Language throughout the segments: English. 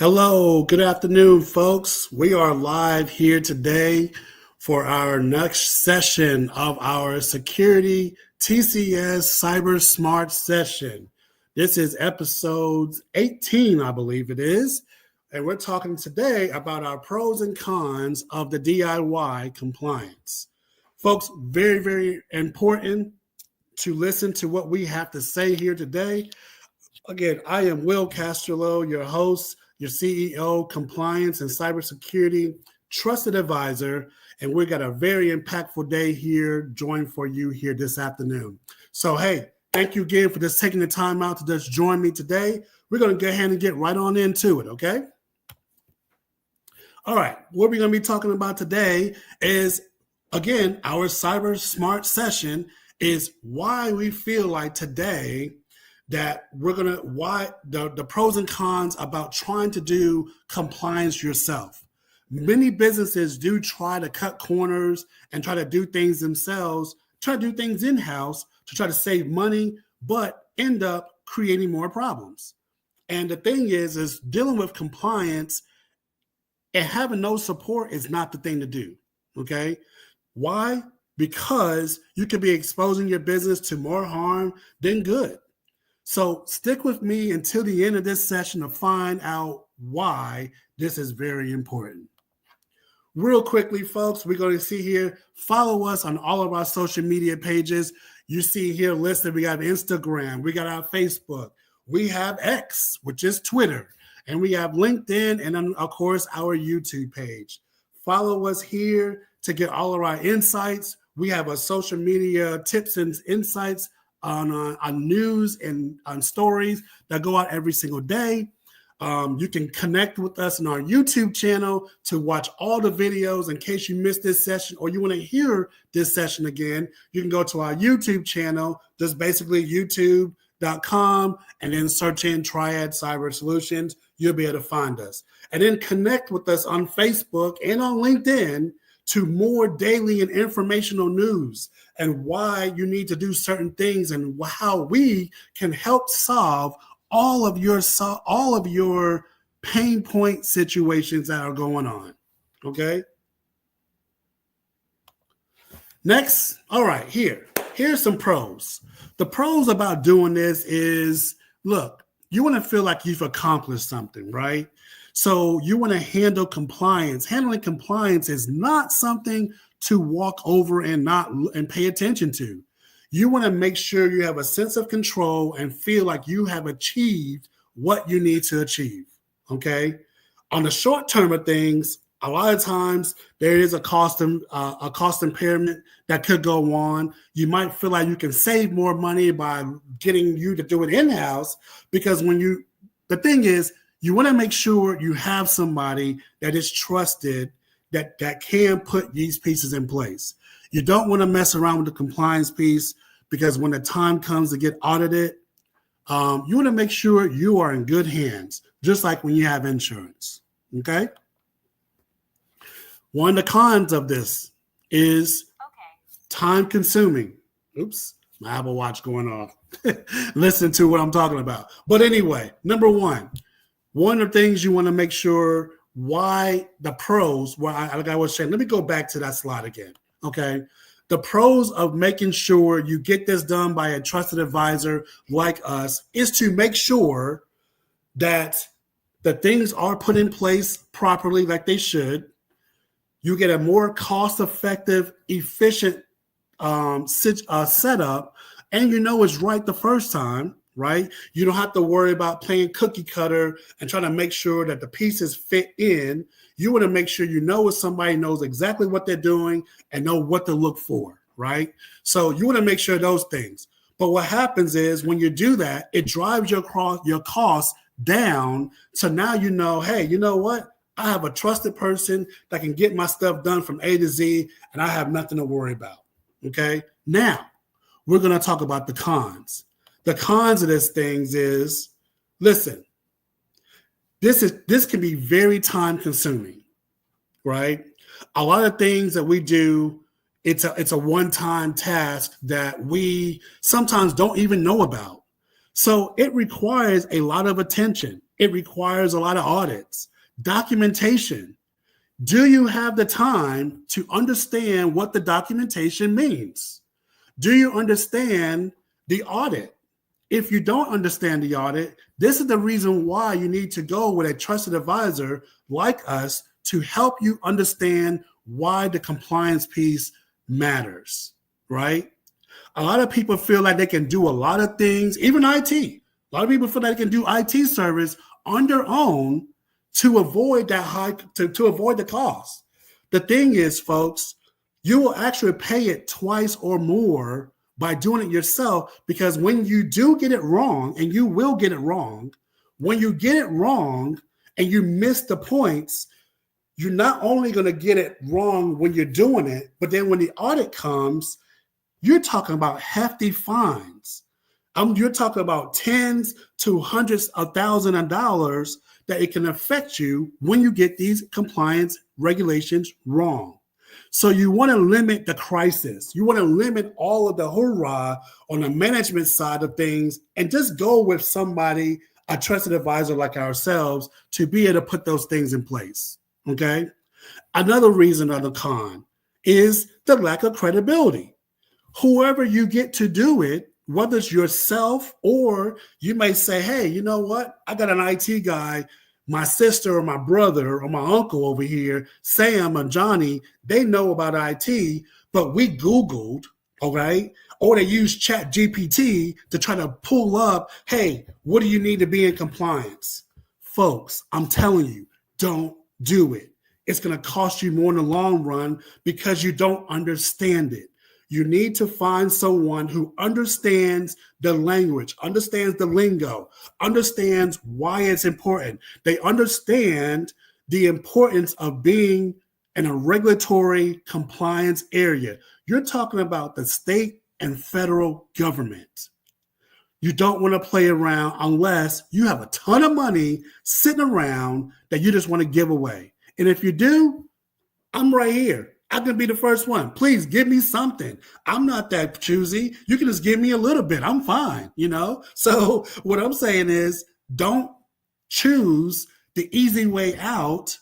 Hello, good afternoon, folks. We are live here today for our next session of our Security TCS Cyber Smart session. This is episode 18, I believe it is. And we're talking today about our pros and cons of the DIY compliance. Folks, very, very important to listen to what we have to say here today. Again, I am Will Castroleau, your host, your CEO, compliance and cybersecurity trusted advisor, and we got a very impactful day here joined for you here this afternoon. So, hey, thank you again for just taking the time out to just join me today. We're going to go ahead and get right on into it, okay? All right, what we're going to be talking about today is, again, our Cyber Smart session is why we feel like today that we're going to, why the pros and cons about trying to do compliance yourself. Many businesses do try to cut corners and try to do things themselves, try to do things in-house to try to save money, but end up creating more problems. And the thing is dealing with compliance and having no support is not the thing to do, okay? Why? Because you could be exposing your business to more harm than good. So stick with me until the end of this session to find out why this is very important. Real quickly, folks, we're going to see here, follow us on all of our social media pages. You see here listed, we got Instagram, we got our Facebook, we have X, which is Twitter, and we have LinkedIn, and then, of course, our YouTube page. Follow us here to get all of our insights. We have a social media tips and insights on news and on stories that go out every single day. You can connect with us on our YouTube channel to watch all the videos in case you missed this session or you want to hear this session again. You can go to our YouTube channel, just basically youtube.com, and then search in Triad Cyber Solutions. You'll be able to find us. And then connect with us on Facebook and on LinkedIn to more daily and informational news and why you need to do certain things and how we can help solve all of your pain point situations that are going on. Okay. Next, all right, here's some pros. The pros about doing this is, look, you want to feel like you've accomplished something, right? So you want to handle compliance. Handling compliance is not something to walk over and pay attention to. You want to make sure you have a sense of control and feel like you have achieved what you need to achieve, okay? On the short term of things, a lot of times there is a cost impairment that could go on. You might feel like you can save more money by getting you to do it in-house because the thing is, you want to make sure you have somebody that is trusted that can put these pieces in place. You don't want to mess around with the compliance piece because when the time comes to get audited, you want to make sure you are in good hands, just like when you have insurance, okay? One of the cons of this is time consuming. Oops, my Apple Watch going off. Listen to what I'm talking about. But anyway, number one of the things you want to make sure why the pros, like I was saying, let me go back to that slide again, okay? The pros of making sure you get this done by a trusted advisor like us is to make sure that the things are put in place properly like they should. You get a more cost-effective, efficient setup, and you know it's right the first time, right? You don't have to worry about playing cookie cutter and trying to make sure that the pieces fit in. You want to make sure you know if somebody knows exactly what they're doing and know what to look for, right? So you want to make sure those things. But what happens is when you do that, it drives your costs down. So now you know, hey, you know what? I have a trusted person that can get my stuff done from A to Z, and I have nothing to worry about, okay? Now, we're going to talk about the cons. The cons of this things is, listen, this can be very time consuming, right? A lot of things that we do, it's a one-time task that we sometimes don't even know about. So it requires a lot of attention. It requires a lot of audits, documentation. Do you have the time to understand what the documentation means? Do you understand the audit? If you don't understand the audit, this is the reason why you need to go with a trusted advisor like us to help you understand why the compliance piece matters, right? A lot of people feel like they can do a lot of things, even IT. A lot of people feel like they can do IT service on their own to avoid that to avoid the cost. The thing is, folks, you will actually pay it twice or more by doing it yourself, because when you do get it wrong, and you will get it wrong, when you get it wrong and you miss the points, you're not only going to get it wrong when you're doing it, but then when the audit comes, you're talking about hefty fines. You're talking about tens to hundreds of thousands of dollars that it can affect you when you get these compliance regulations wrong. So you want to limit the crisis. You want to limit all of the hoorah on the management side of things and just go with somebody, a trusted advisor like ourselves, to be able to put those things in place, okay? Another reason of the con is the lack of credibility. Whoever you get to do it, whether it's yourself or you may say, hey, you know what? I got an IT guy, my sister or my brother or my uncle over here, Sam or Johnny, they know about IT, but we Googled, okay? Or they use Chat GPT to try to pull up, hey, what do you need to be in compliance? Folks, I'm telling you, don't do it. It's going to cost you more in the long run because you don't understand it. You need to find someone who understands the language, understands the lingo, understands why it's important. They understand the importance of being in a regulatory compliance area. You're talking about the state and federal government. You don't want to play around unless you have a ton of money sitting around that you just want to give away. And if you do, I'm right here. I can be the first one. Please give me something. I'm not that choosy. You can just give me a little bit. I'm fine, you know? So what I'm saying is, don't choose the easy way out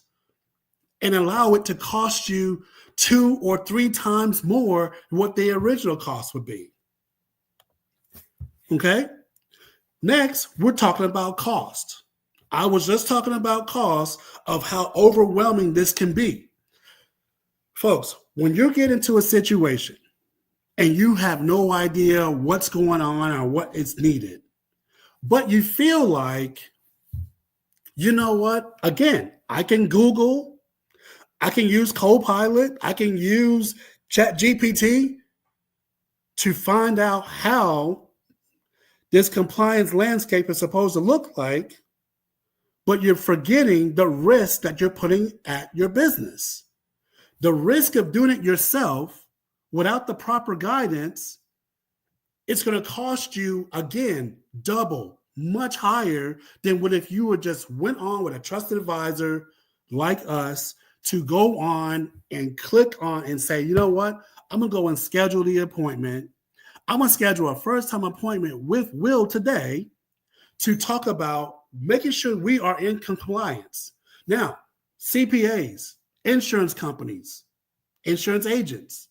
and allow it to cost you 2 or 3 times more what the original cost would be. Okay? Next, we're talking about cost. I was just talking about cost of how overwhelming this can be. Folks, when you get into a situation and you have no idea what's going on or what is needed, but you feel like, you know what? Again, I can Google, I can use Copilot, I can use ChatGPT to find out how this compliance landscape is supposed to look like, but you're forgetting the risk that you're putting at your business. The risk of doing it yourself without the proper guidance, it's going to cost you, again, double, much higher than what if you were just went on with a trusted advisor like us to go on and click on and say, you know what? I'm going to go and schedule the appointment. I'm going to schedule a first-time appointment with Will today to talk about making sure we are in compliance. Now, CPAs, insurance companies, insurance agents,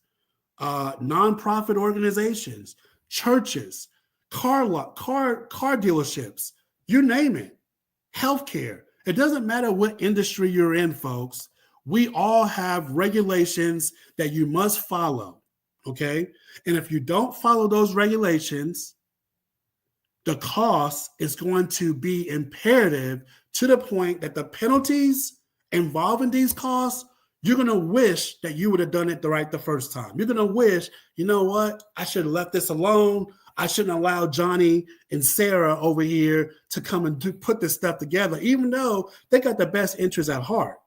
nonprofit organizations, churches, car dealerships, you name it, healthcare. It doesn't matter what industry you're in, folks. We all have regulations that you must follow, okay? And if you don't follow those regulations, the cost is going to be imperative to the point that the penalties involved in these costs, you're going to wish that you would have done it right the first time. You're going to wish, you know what? I should have left this alone. I shouldn't allow Johnny and Sarah over here to come and put this stuff together, even though they got the best interests at heart.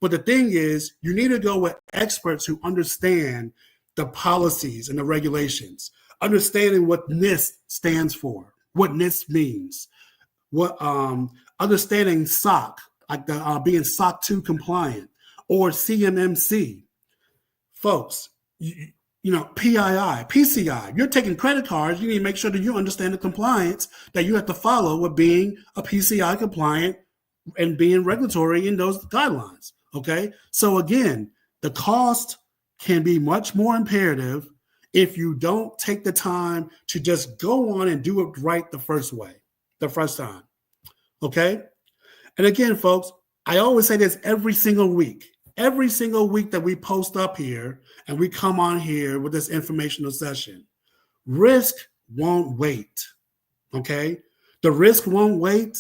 But the thing is, you need to go with experts who understand the policies and the regulations, understanding what NIST stands for, what NIST means, what understanding SOC, like the being SOC 2 compliant, or CMMC. Folks, you know, PII, PCI, you're taking credit cards, you need to make sure that you understand the compliance that you have to follow with being a PCI compliant and being regulatory in those guidelines. Okay. So again, the cost can be much more imperative if you don't take the time to just go on and do it right the first time. Okay. And again, folks, I always say this every single week that we post up here and we come on here with this informational session. Risk won't wait. Okay. The risk won't wait.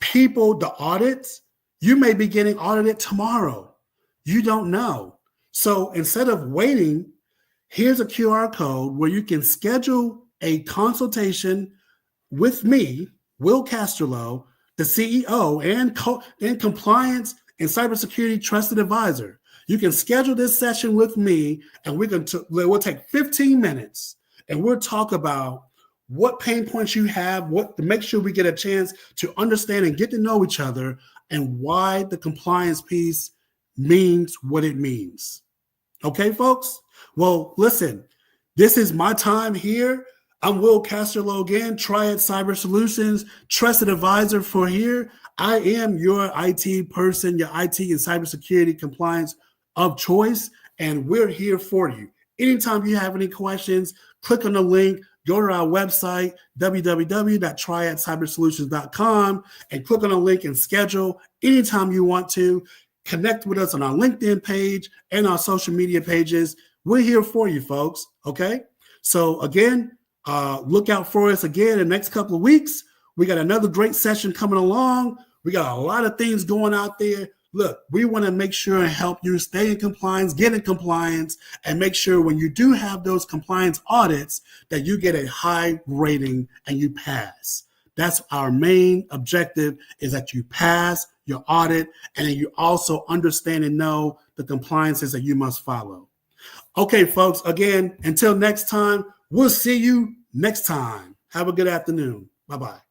People, the audits, you may be getting audited tomorrow. You don't know. So instead of waiting, here's a QR code where you can schedule a consultation with me, Will Castroloup, the CEO and compliance and cybersecurity trusted advisor. You can schedule this session with me, and we'll take 15 minutes, and we'll talk about what pain points you have, what to make sure we get a chance to understand and get to know each other, and why the compliance piece means what it means. Okay, folks? Well, listen, this is my time here. I'm Will Castroloup again, Triad Cyber Solutions, trusted advisor for here. I am your IT person, your IT and cybersecurity compliance of choice, and we're here for you. Anytime you have any questions, click on the link, go to our website, www.triadcybersolutions.com, and click on the link and schedule anytime you want to. Connect with us on our LinkedIn page and our social media pages. We're here for you, folks, okay? So again, look out for us again in the next couple of weeks. We got another great session coming along. We got a lot of things going out there. Look, we want to make sure and help you stay in compliance, get in compliance, and make sure when you do have those compliance audits that you get a high rating and you pass. That's our main objective, is that you pass your audit and then you also understand and know the compliances that you must follow. Okay, folks, again, until next time, we'll see you next time. Have a good afternoon. Bye-bye.